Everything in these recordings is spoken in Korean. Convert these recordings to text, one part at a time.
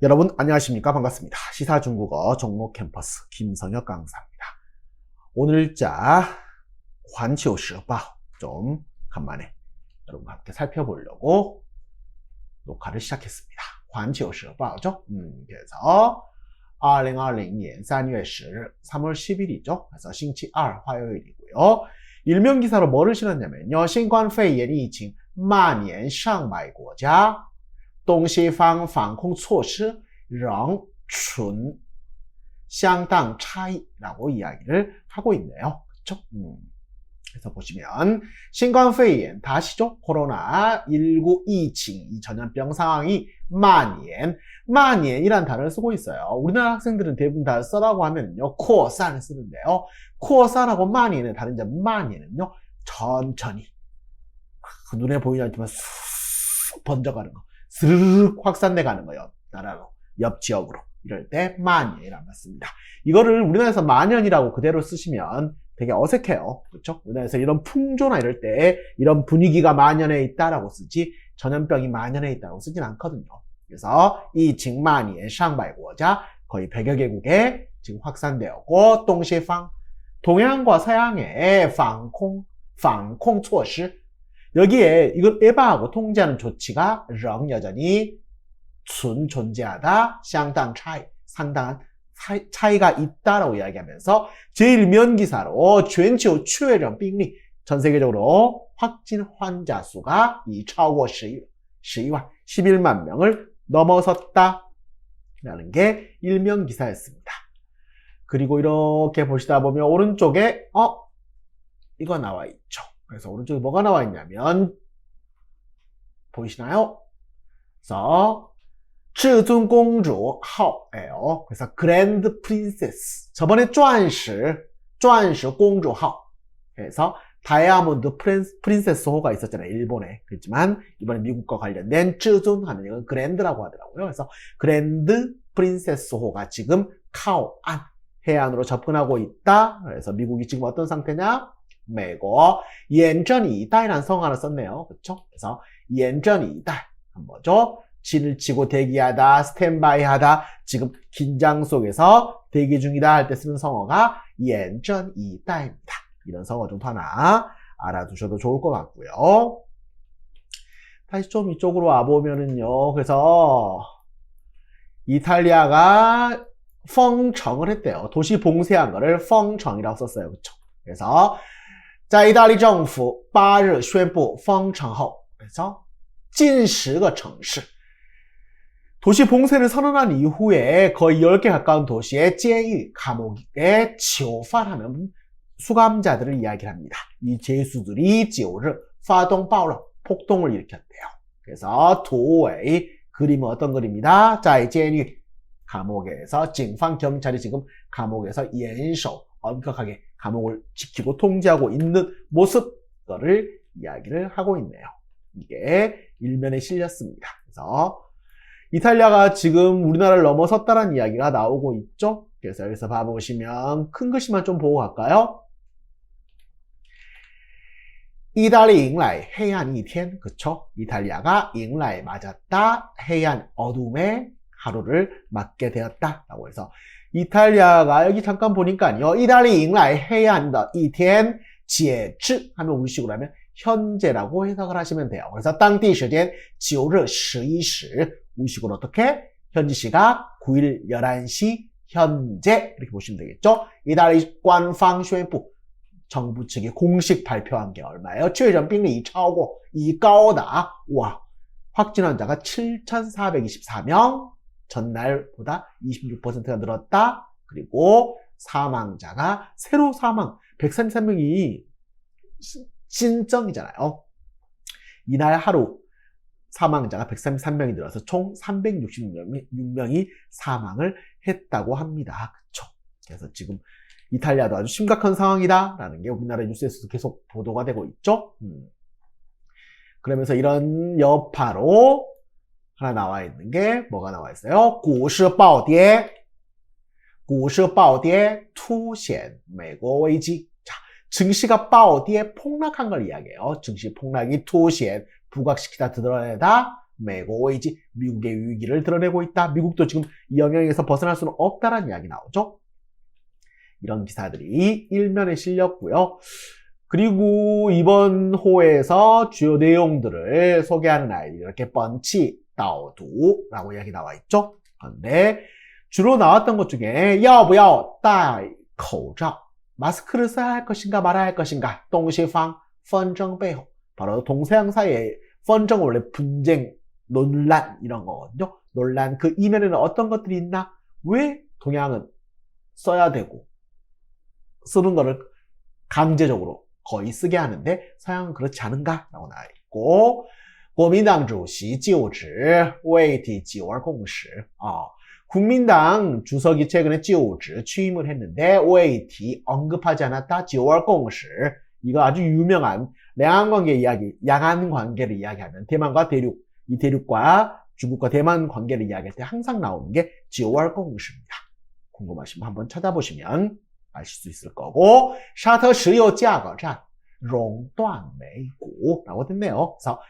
여러분 안녕하십니까? 반갑습니다. 시사중국어 종로 캠퍼스 김성혁 강사입니다. 오늘자 환치오시바 좀 간만에 여러분과 함께 살펴보려고 녹화를 시작했습니다. 환치오시바죠? 그래서 2020년 3월 10일 3월 10일이죠. 그래서 싱치 2 화요일이고요. 일면 기사로 뭐를 실었냐면요. 新冠肺炎疫情蔓延上百国家东西方防控措施仍存相当差异라고 이야기를 하고 있네요. 그렇죠? 그래서 보시면 新冠肺炎다시죠? 코로나19 疫情이 전염병 상황이蔓延이란 단어를 쓰고 있어요. 우리나라 학생들은 대부분 다 써라고 하면요. 코어산을 쓰는데요. 코어산하고蔓延의 다른 점蔓延은요. 천천히 눈에 보이지 않지만 쑥 번져가는 거. 스르륵 확산돼 가는 거예요. 나라로, 옆 지역으로. 이럴 때 만연이라고 맞습니다. 이거를 우리나라에서 만연이라고 그대로 쓰시면 되게 어색해요. 그렇죠? 우리나라에서 이런 풍조나 이럴 때 이런 분위기가 만연해 있다라고 쓰지 전염병이 만연해 있다고 쓰진 않거든요. 그래서 이 징만연 상百国家 거의 100여 개국에 지금 확산되었고 동시방 동양과 서양의 방콩措施여기에 이걸 예방하고 통제하는 조치가仍 여전히 존재하다, 상당한 차이가 있다라고 이야기하면서 제1면 기사로 全球确诊病例 전 세계적으로 확진 환자 수가 超过 11만 명을 넘어섰다 라는 게 일면 기사였습니다. 그리고 이렇게 보시다 보면 오른쪽에 이거 나와 있죠. 그래서 오른쪽에 뭐가 나와 있냐면 보이시나요? 그래서 至尊公主号예요. 그래서 그랜드 프린세스. 저번에 钻石公主号. 그래서 다이아몬드 프린세스 호가 있었잖아요. 일본에. 그렇지만 이번에 미국과 관련된 至尊 하는 이건 그랜드라고 하더라고요. 그래서 그랜드 프린세스 호가 지금 카오안 해안으로 접근하고 있다. 그래서 미국이 지금 어떤 상태냐?美国 严阵以待라는 성어 하나 썼네요. 그렇죠? 그래서 严阵以待 뭐죠? 진을 치고 대기하다, 스탠바이하다, 지금 긴장 속에서 대기 중이다 할 때 쓰는 성어가 严阵以待입니다. 이런 성어 정도 하나 알아두셔도 좋을 것 같고요. 다시 좀 이쪽으로 와보면은요. 그래서 이탈리아가 封城을 했대요. 도시 봉쇄한 거를 封城이라고 썼어요. 그렇죠? 그래서 在意大利政府8日宣布封城后 그래서 近10个城市 도시 봉쇄를 선언한 이후에 거의 10개 가까운 도시의监狱, 감옥에囚犯하면 수감자들을 이야기를 합니다. 이 죄수들이 9일 发动暴乱, 폭동을 일으켰대요. 그래서 도의 그림은 어떤 그림이다? 在监狱, 감옥에서 징방 경찰이 지금 감옥에서 연소 엄격하게 감옥을 지키고 통제하고 있는 모습들을 이야기를 하고 있네요. 이게 일면에 실렸습니다. 그래서 이탈리아가 지금 우리나라를 넘어섰다는 이야기가 나오고 있죠. 그래서 여기서 봐보시면 큰 글씨만 좀 보고 갈까요? 이달리 잉라이 해안 이텐 그쵸? 이탈리아가 잉라이 맞았다. 해안 어둠의 하루를 맞게 되었다라고 해서 이탈리아가 여기 잠깐 보니까요. 이달리 잉라이 해안더 이텐 제츠 하면 우리식으로 하면 현재라고 해석을 하시면 돼요. 그래서 当地时间 9일 11시 우리식으로 어떻게? 현지 시각 9일 11시 현재 이렇게 보시면 되겠죠. 이달리 官方宣布 정부 측이 공식 발표한 게 얼마예요? 确诊病例超过 이高达 와 확진 환자가 7,424명 전날보다 26%가 늘었다. 그리고 사망자가 새로 사망 133명이 신정이잖아요. 이날 하루 사망자가 133명이 늘어서 총 366명이 사망을 했다고 합니다. 그쵸? 그래서 지금 이탈리아도 아주 심각한 상황이다라는 게 우리나라 뉴스에서도 계속 보도가 되고 있죠. 그러면서 이런 여파로 하나 나와 있는 게 뭐가 나와 있어요? 股市暴跌凸显美国危机. 자, 증시가 暴跌 폭락한 걸 이야기해요. 증시 폭락이 凸显 부각시키다 드러내다 美国危机, 미국의 위기를 드러내고 있다. 미국도 지금 이 영향에서 벗어날 수는 없다라는 이야기 나오죠. 이런 기사들이 일면에 실렸고요. 그리고 이번 호에서 주요 내용들을 소개하는 아이들이 이렇게 펀치, 다오두라고 이야기 나와 있죠. 그런데 주로 나왔던 것 중에 要不要戴口罩, 마스크를 써야 할 것인가 말아야 할 것인가, 동시방 纷争背后, 바로 동서양 사이의 纷争, 원래 분쟁, 논란 이런 거거든요. 논란 그 이면에는 어떤 것들이 있나? 왜 동양은 써야 되고 쓰는 거를 강제적으로 거의 쓰게 하는데 서양은 그렇지 않은가? 라고 나와 있고, 国民党主席就职未提九二共识. 국민당 주석이 최근에 就职 취임을 했는데未提 언급하지 않았다. 九二共识. 이거 아주 유명한两岸관계 이야기, 양안 관계를 이야기하면 대만과 대륙, 이 대륙과 중국과 대만 관계를 이야기할 때 항상 나오는 게 九二共识입니다. 궁금하시면 한번 찾아보시면 아실 수 있을 거고, 沙特石油价格战熔断美股라고 됐네요. 그래서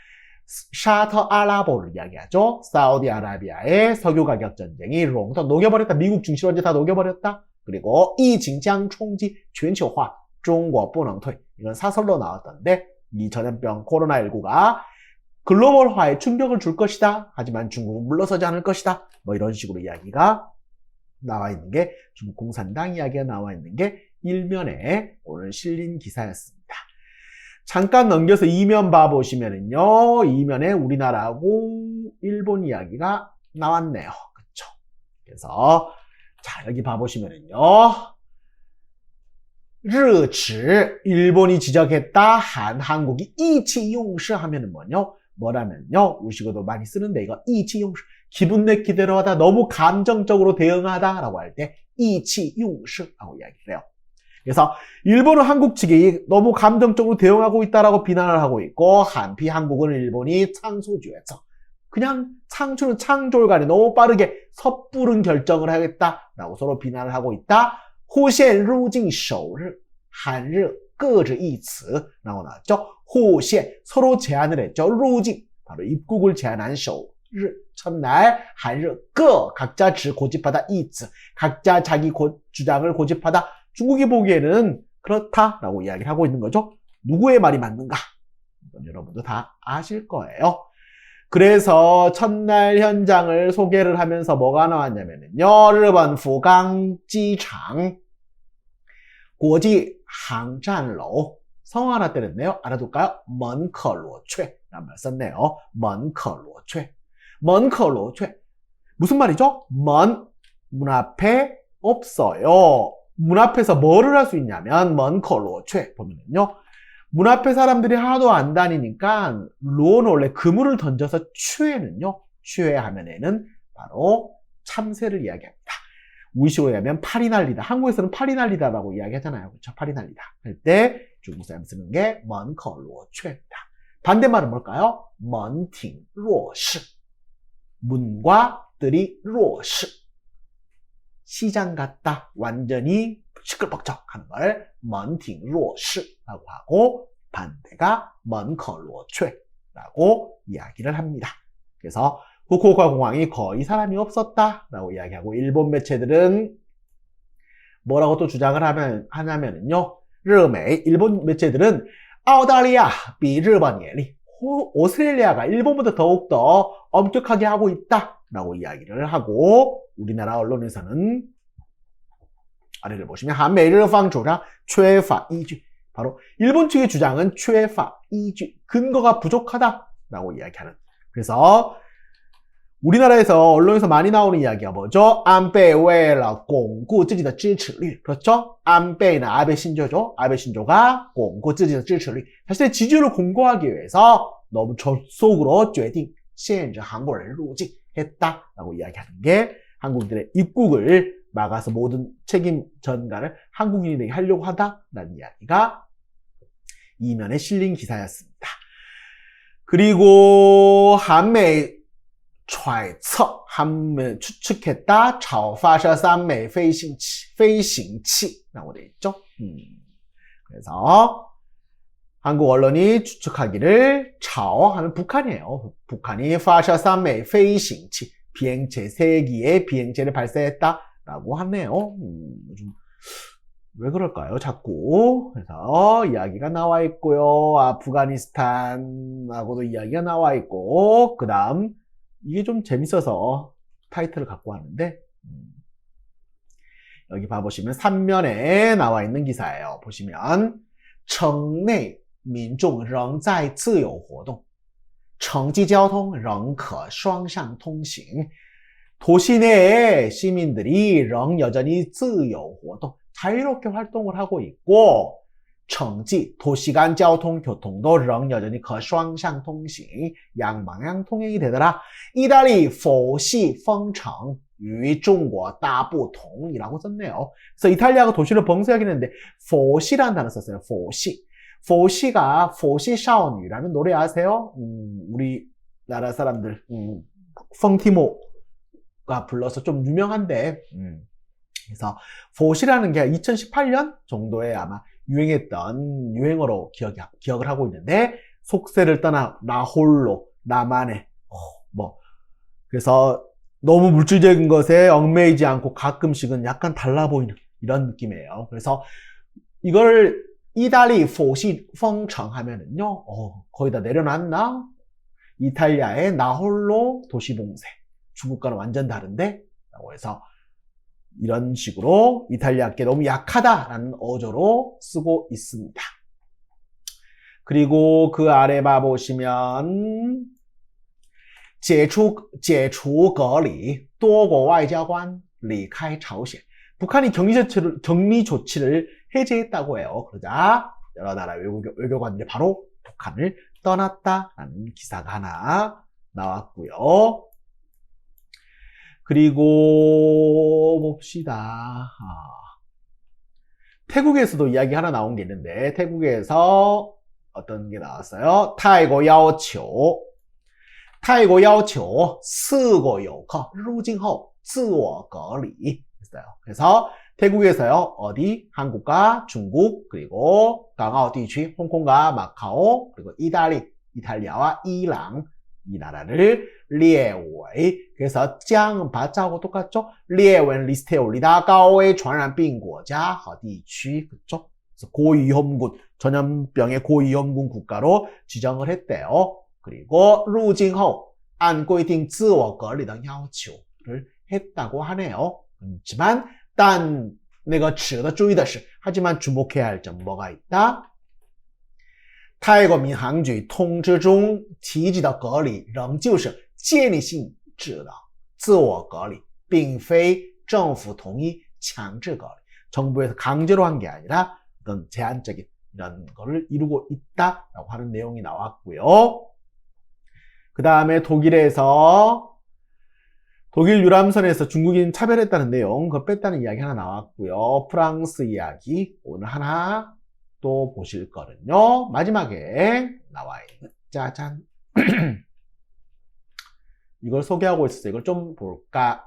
샤터 아라보를 이야기하죠. 사우디아라비아의 석유 가격 전쟁이 롱더 녹여버렸다. 미국 중시원지 다 녹여버렸다. 그리고 이징장 총지全球化 중국 不能退. 이건 사설로 나왔던데 이 전염병 코로나19가 글로벌화에 충격을 줄 것이다. 하지만 중국은 물러서지 않을 것이다. 뭐 이런 식으로 이야기가 나와 있는 게, 중국 공산당 이야기가 나와 있는 게 일면에 오늘 실린 기사였습니다. 잠깐 넘겨서 2면 봐보시면은요, 2면에 우리나라하고 일본 이야기가 나왔네요. 그쵸? 그래서, 자, 여기 봐보시면은요, 日指, 일본이 지적했다. 한국이 이치용시 하면은 뭐냐면요, 우리식으로 많이 쓰는데 이거 이치용시, 기분 내기 대로 하다, 너무 감정적으로 대응하다 라고 할 때 이치용시 하고 이야기를 해요. 그래서 일본은 한국 측이 너무 감정적으로 대응하고 있다라고 비난을 하고 있고, 한국은 일본이 창소주에서 그냥 창조는 창조를 너무 빠르게 섣부른 결정을 하겠다라고 서로 비난을 하고 있다. 호시엔 루징首日 한일 各自一词라고 나왔죠. 호시엔 서로 제안을 했죠. 루징 바로 입국을 제안한 首日 첫날, 한일 各 각자 고집하다 一词 각자 자기 주장을 고집하다. 중국이 보기에는 그렇다라고 이야기를 하고 있는 거죠. 누구의 말이 맞는가? 여러분도 다 아실 거예요. 그래서 첫날 현장을 소개를 하면서 뭐가 나왔냐면요. 일본富冈 机场 国际航站楼 성어 하나 때렸네요. 알아둘까요? 门可罗雀 라는 말 썼네요. 门可罗雀 门可罗雀 무슨 말이죠? 문 앞에 없어요. 문 앞에서 뭐를 할 수 있냐면 门可罗雀 보면은요. 문 앞에 사람들이 하나도 안 다니니까 로는 원래 그물을 던져서 취해는요. 취해하면에는 바로 참새를 이야기합니다. 우리식으로 하면 팔이 날리다. 한국에서는 팔이 날리다라고 이야기하잖아요. 그렇죠? 팔이 날리다 할 때 중국 사람 쓰는 게 门可罗雀입니다. 반대말은 뭘까요? 门庭若市. 문과 뜰이 若市. 시장 같다. 완전히 시끌벅적하는 걸 门庭若市라고 하고, 반대가 门可罗雀라고 이야기를 합니다. 그래서 후쿠오카 공항이 거의 사람이 없었다라고 이야기하고, 일본 매체들은 뭐라고 또 주장을 하냐면요. 일본 매체들은澳大利亚比日本严厉, 오스트레일리아가 일본보다 더욱더 엄격하게 하고 있다라고 이야기를 하고, 우리나라 언론에서는 아래를 보시면 한미일방 주장缺乏依据, 바로 일본 측의 주장은 缺乏依据, 근거가 부족하다라고 이야기하는. 그래서 우리나라에서 언론에서 많이 나오는 이야기가 뭐죠? 안배为了巩固自己的支持率. 그렇죠? 안배는 아베 신조죠. 아베 신조가 巩固自己的支持率, 자신의 지지율을 공고하기 위해서 너무 졸속으로 决定限制韩国人入境했다라고 이야기하는 게, 한국인들의 입국을 막아서 모든 책임 전가를 한국인에게 하려고 하다라는 이야기가 이면에 실린 기사였습니다. 그리고 한미 揣测, 한미 추측했다. 朝发射3枚飞行器라고 되어 있죠. 그래서 한국 언론이 추측하기를 朝 하면 북한이에요. 북한이 发射3枚飞行器 비행체 3기의 비행체를 발사했다라고 하네요. 좀 왜 그럴까요? 자꾸. 그래서 이야기가 나와 있고요. 아프가니스탄하고도 이야기가 나와 있고, 그 다음 이게 좀 재밌어서 타이틀을 갖고 왔는데 여기 봐보시면 3면에 나와 있는 기사예요. 보시면 城内民众仍在自由活动城际交通仍可双向通行 도시 내에 시민들이仍 여전히 自由活动 자유롭게 활동을 하고 있고 城际 도시간交通 교통도 仍 여전히 可双向通行 양방향 통행이 되더라. 이달리 佛系封城 与中国大不同이라고 썼네요. 그래서 이탈리아가 도시를 봉쇄하긴 했는데 佛系라는 단어 썼어요. 佛系. 佛系가 佛系少女라는 노래 아세요? 우리나라 사람들 펑티모가 불러서 좀 유명한데 그래서 佛系라는 게 2018년 정도에 아마 유행했던 유행어로 기억을 하고 있는데 속세를 떠나 나 홀로 나만의 그래서 너무 물질적인 것에 얽매이지 않고 가끔씩은 약간 달라 보이는 이런 느낌이에요. 그래서 이걸 이달리 佛系封城 하면은요, 거의 다 내려놨나? 이탈리아의 나 홀로 도시 봉쇄. 중국과는 완전 다른데? 라고 해서 이런 식으로 이탈리아께 너무 약하다라는 어조로 쓰고 있습니다. 그리고 그 아래 봐보시면 解除隔离多国外交官离开朝鲜 북한이 격리 조치를 해제했다고 해요. 그러자 여러 나라 외교관들이 바로 북한을 떠났다라는 기사가 하나 나왔고요. 그리고 봅시다. 태국에서도 이야기 하나 나온 게 있는데 태국에서 어떤 게 나왔어요? 타이거 야오초 泰国要求4国游客入境后自我隔离 했어요. 그래서 태국에서요. 어디? 한국과 중국 그리고 강아오地区 홍콩과 마카오 그리고 이탈리아와 이란 이 나라를 列为 그래서 将把 자하고 똑같죠? 列为 리스트에 올리다 高危传染病国家和地区 그렇죠? 그래서 고위험군 전염병의 고위험군 국가로 지정을 했대요. 그리고 入境后按规定自我隔离的要求를 했다고 하네요. 하지만 但那个值得注意的是 하지만 주목해야 할 점 뭐가 있다? 泰国民航局通知中提及的隔离仍旧是建议性质的自我隔离并非政府同意强制隔离 정부에서 강제로 한 게 아니라 어떤 제한적인 이런 거를 이루고 있다라고 하는 내용이 나왔고요. 그 다음에 독일에서 독일 유람선에서 중국인 차별했다는 내용 그거 뺐다는 이야기 하나 나왔고요. 프랑스 이야기 오늘 하나 또 보실 거는요. 마지막에 나와 있는 짜잔 이걸 소개하고 있었어요. 이걸 좀 볼까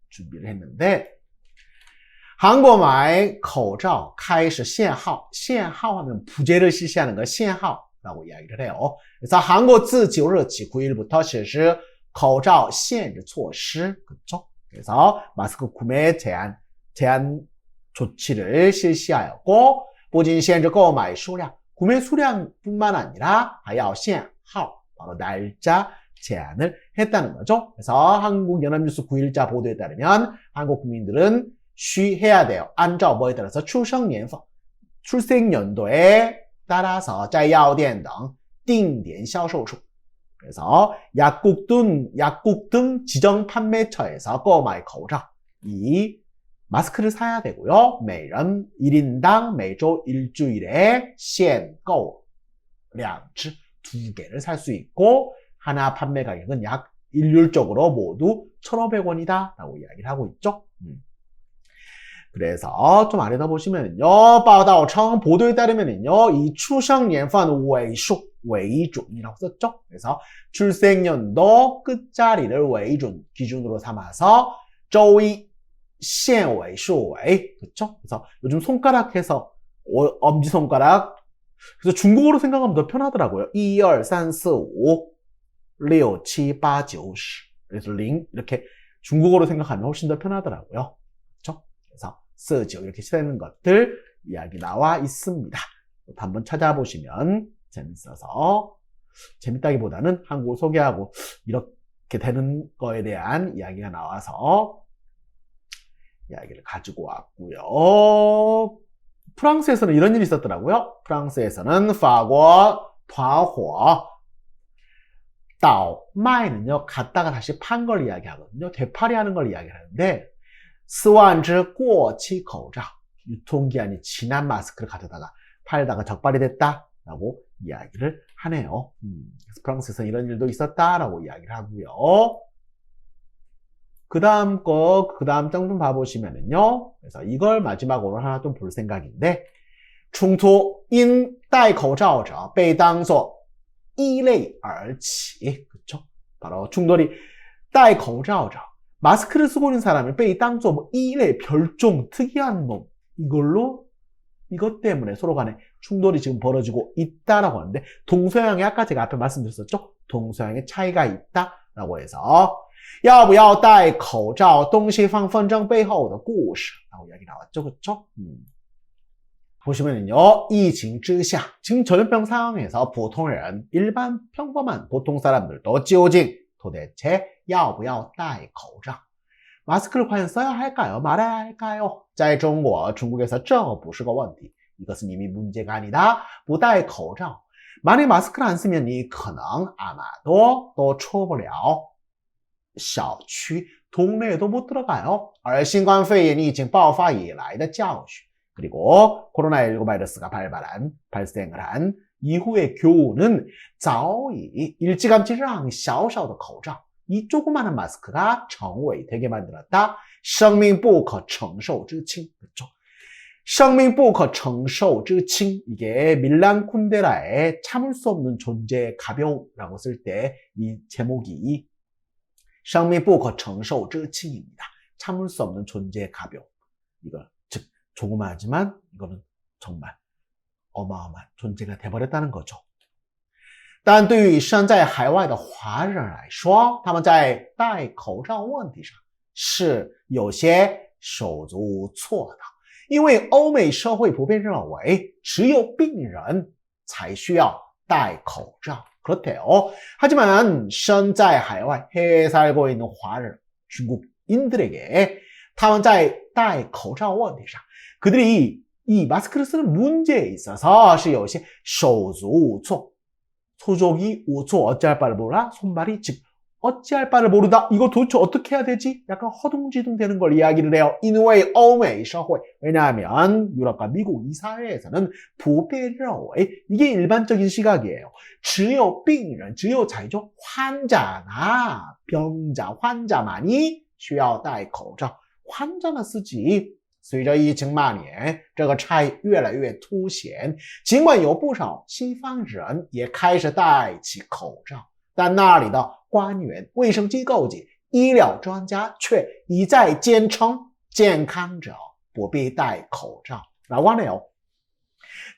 준비를 했는데 韩国买口罩开始限号 限号하면 부재를 실시하는 거限号라고 이야기를 해요. 그래서 한국 自 9일起 9일부터 실시 口罩限制措施 그렇죠? 그래서 마스크 구매 제한 조치를 실시하였고 不仅限制购买数量 구매 수량뿐만 아니라 还要限号 바로 날짜 제한을 했다는 거죠. 그래서 한국 연합뉴스 9일자 보도에 따르면 한국 국민들은 해야 돼요. 按照 뭐에 따라서 출생연도에 따라서 在药店等定点销售处 그래서 약국 등 지정 판매처에서 购买口罩 이 마스크를 사야 되고요. 每人 1인당 매주 일주일에 限购 2支 2개를 살 수 있고 하나 판매 가격은 약 일률적으로 모두 1,500원이다 라고 이야기를 하고 있죠. 그래서 좀 아래다 보시면요. 报道称 보도에 따르면요. 이 출생연份 尾数 为准이라고 썼죠. 그래서 출생연도 끝자리를 为准 기준으로 삼아서 周一限尾数为그렇죠? 그래서 요즘 손가락 해서 엄지손가락 그래서 중국어로 생각하면 더 편하더라고요. 1, 2, 3, 4, 5, 6, 7, 8, 9, 10. 그래서 링 이렇게 중국어로 생각하면 훨씬 더 편하더라고요. 그렇죠? 그래서 4, 9 이렇게 쓰는 것들 이야기 나와 있습니다. 한번 찾아보시면 재밌어서 재밌다기보다는 한국어 소개하고 이렇게 되는 거에 대한 이야기가 나와서 이야기를 가지고 왔고요. 프랑스에서는 이런 일이 있었더라고요. 프랑스에서는 파고团伙 倒卖는요 갔다가 다시 판 걸 이야기하거든요. 되팔이 하는 걸 이야기하는데 4万只过期口罩 유통기한이 지난 마스크를 가져다가 팔다가 적발이 됐다라고 이야기를 하네요. 그래서 프랑스에서 이런 일도 있었다라고 이야기를 하고요. 그 다음 장 좀 봐보시면은요. 그래서 이걸 마지막으로 하나 좀 볼 생각인데, 冲突因戴口罩者被当作异类而起. 그쵸? 바로 충돌이 戴口罩者 마스크를 쓰고 있는 사람을 被当作뭐 이래 별종 특이한 놈 이것 때문에 서로 간에 충돌이 지금 벌어지고 있다라고 하는데 동서양에 아까 제가 앞에 말씀드렸었죠? 동서양의 차이가 있다라고 해서 要不要戴口罩东西方纷争背后的故事 라고 이야기 나왔죠. 그쵸? 보시면은요, 疫情之下 지금 전염병 상황에서 普通人 일반 평범한 보통 사람들도 究竟 도대체 要不要戴口罩 마스크를 과연 써야 할까요? 말아야 할까요? 在中国 중국에서 这不是个问题 이것은 이미 문제가 아니다. 不戴口罩 만약 마스크를 안 쓰면 你可能 아마도 또 出不了小区 동네에도 못 들어가요. 而新冠肺炎疫情爆发以来的教训 그리고 코로나19 바이러스가 발생을 한 이후의 교훈은 早已 일찌감치让小小的口罩 이 조그마한 마스크가 成为 되게 만들었다. 生命不可承受之轻 그렇죠? 生命不可承受之轻 이게 밀란 쿤데라의 참을 수 없는 존재의 가벼움이라고 쓸 때 이 제목이 生命不可承受之轻입니다. 참을 수 없는 존재의 가벼움. 이거 즉 조그마하지만 이거는 정말 어마어마한 존재가 돼버렸다는 거죠. 但对于身在海外的华人来说他们在戴口罩问题上是有些手足无措的因为欧美社会普遍认为只有病人才需要戴口罩 그렇대요. 하지만 身在海外 해외에 살고 있는 华人 중국인들에게 他们在戴口罩问题上 그들이 이 마스크를 쓰는 문제에 있어서 是有些手足无措 소족이 우초 어찌할 바를 몰라 손발이 즉 어찌할 바를 모르다 이거 도대체 어떻게 해야 되지? 약간 허둥지둥 되는 걸 이야기를 해요. 인웨이欧美社会 왜냐하면 유럽과 미국 이 사회에서는 普遍认为 이게 일반적인 시각이에요. 只有病人只有才就 환자나 병자 환자만이 需要戴口罩 환자나 쓰지 随着疫情蔓延这个差异越来越凸显尽管有不少西方人也开始戴起口罩但那里的官员卫生机构及医疗专家却一再坚称健康者不必戴口罩라고 하네요.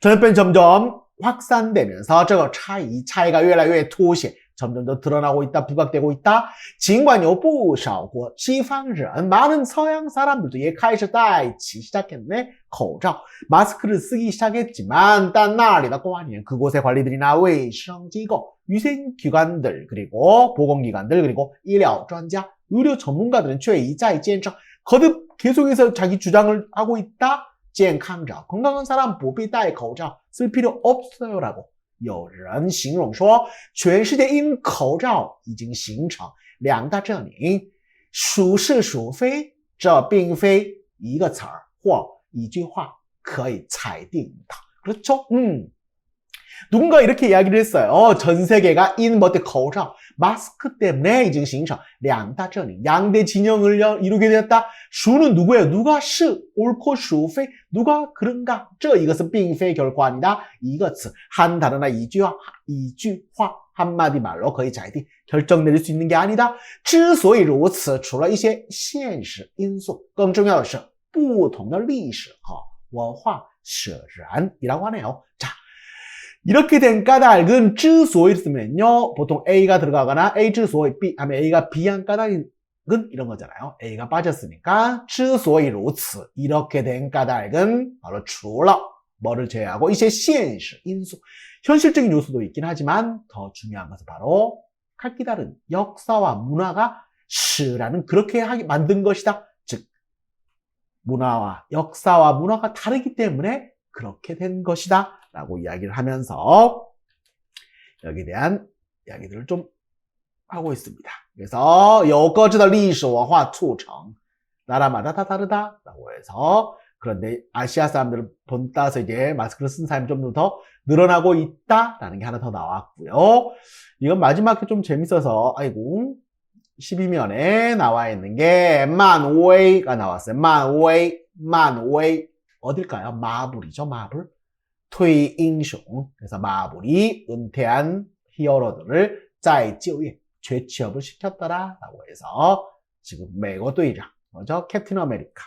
전염병이 점점 확산되면서 这个 차이가 越来越凸显 점점 더 드러나고 있다, 부각되고 있다. 尽管有不少国西方人 많은 서양 사람들도 也开始戴起 시작했네. 口罩 마스크를 쓰기 시작했지만 但那里的官员 그곳의 관리들이나 卫生机构 위생기관들 그리고 보건기관들 그리고 医疗专家 의료 전문가들은 却一再坚称 거듭 계속해서 자기 주장을 하고 있다. 健康者 건강한 사람 不必戴口罩 쓸 필요 없어요 라고 有人形容说全世界因口罩已经形成两大阵营孰是孰非这并非一个词儿或一句话可以裁定的 그렇죠? 누군가 이렇게 이야기를 했어요. 전 세계가 인 뭐때口罩 마스크 때문에 이제 形成两大阵营 양대 진영을 이루게 되었다. 슈는 누구예요? 누가 시 옳고 슈페 누가 그런가? 这 이것은 并非 결코 아니다. 이것은 한 단어나 이句话 한마디 말로 거의 자이디 결정 내릴 수 있는 게 아니다. 之所以如此除了一些现实因素更重要的是不同的历史和文化使然이라고 하네요. 자. 이렇게 된 까닭은 之所以 쓰면요. 보통 A가 들어가거나 A 之所以 B 하면 A가 B한 까닭은 이런 거잖아요. A가 빠졌으니까 之所以如此 이렇게 된 까닭은 바로 除了 뭐를 제외하고 이제 现实 인수 현실적인 요소도 있긴 하지만 더 중요한 것은 바로 각기 다른 역사와 문화가 시라는 그렇게 만든 것이다. 즉 문화와 역사와 문화가 다르기 때문에 그렇게 된 것이다 라고 이야기를 하면서 여기에 대한 이야기들을 좀 하고 있습니다. 그래서 有各自的历史文化促成 나라마다 다 다르다 라고 해서 그런데 아시아 사람들을 본 따서 이제 마스크를 쓴 사람이 좀 더 늘어나고 있다라는 게 하나 더 나왔고요. 이건 마지막에 좀 재밌어서 아이고 12면에 나와 있는 게 만웨이가 나왔어요. 만웨이 어딜까요? 마블이죠. 마블. 퇴英雄 그래서 마블이 은퇴한 히어로들을 再就业 재취업을 시켰더라라고 해서 지금美国队长뭐죠? 캡틴 아메리카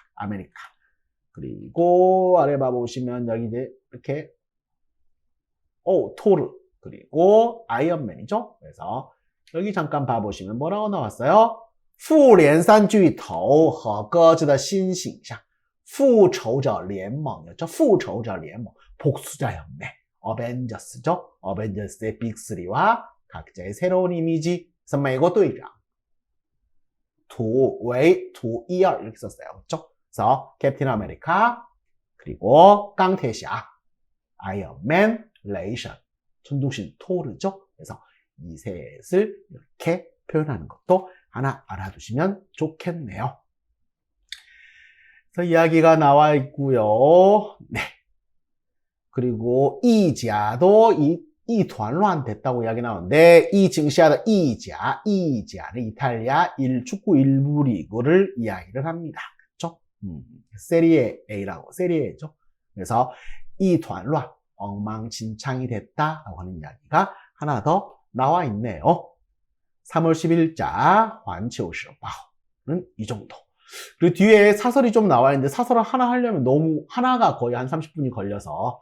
그리고 아래 봐보시면 여기 이제 이렇게 토르 그리고 아이언맨이죠. 그래서 여기 잠깐 봐보시면 뭐라고 나왔어요? 复联三巨头和各自的新形象复仇者联盟였죠. 复仇者联盟 복수자 연맹 어벤져스죠. 어벤져스의 빅3와 각자의 새로운 이미지 그래서 美国队长 두웨이, 두이얼 이렇게 썼어요. 그렇죠? 그래서 캡틴 아메리카 그리고 깡태샤 아이언맨, 레이션, 천둥신 토르죠. 그래서 이 셋을 이렇게 표현하는 것도 하나 알아두시면 좋겠네요. 그래서 이야기가 나와 있고요. 네. 그리고 이자도 이团乱 됐다고 이야기 나오는데 이 증시하다 이자는 이탈리아 축구 1부 리그를 이야기를 합니다. 그렇죠? 세리에 A라고 세리에죠. 그래서 이团乱 엉망진창이 됐다라고 하는 이야기가 하나 더 나와 있네요. 3월 10일자 환초시바오는 이 정도. 그리고 뒤에 사설이 좀 나와 있는데 사설을 하나 하려면 너무 하나가 거의 한 30분이 걸려서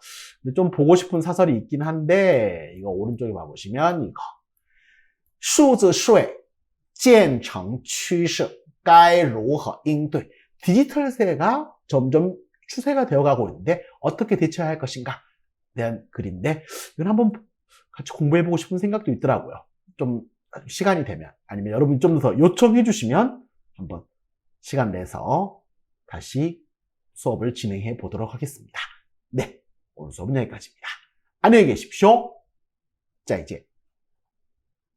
좀 보고 싶은 사설이 있긴 한데 이거 오른쪽에 봐보시면 이거 数字税建成趋势该如何应对 디지털세가 점점 추세가 되어가고 있는데 어떻게 대처해야 할 것인가 대한 글인데 이건 한번 같이 공부해보고 싶은 생각도 있더라고요. 좀 시간이 되면 아니면 여러분이 좀 더 요청해 주시면 한번 시간 내서 다시 수업을 진행해 보도록 하겠습니다. 네, 오늘 수업은 여기까지입니다. 안녕히 계십시오. 再见.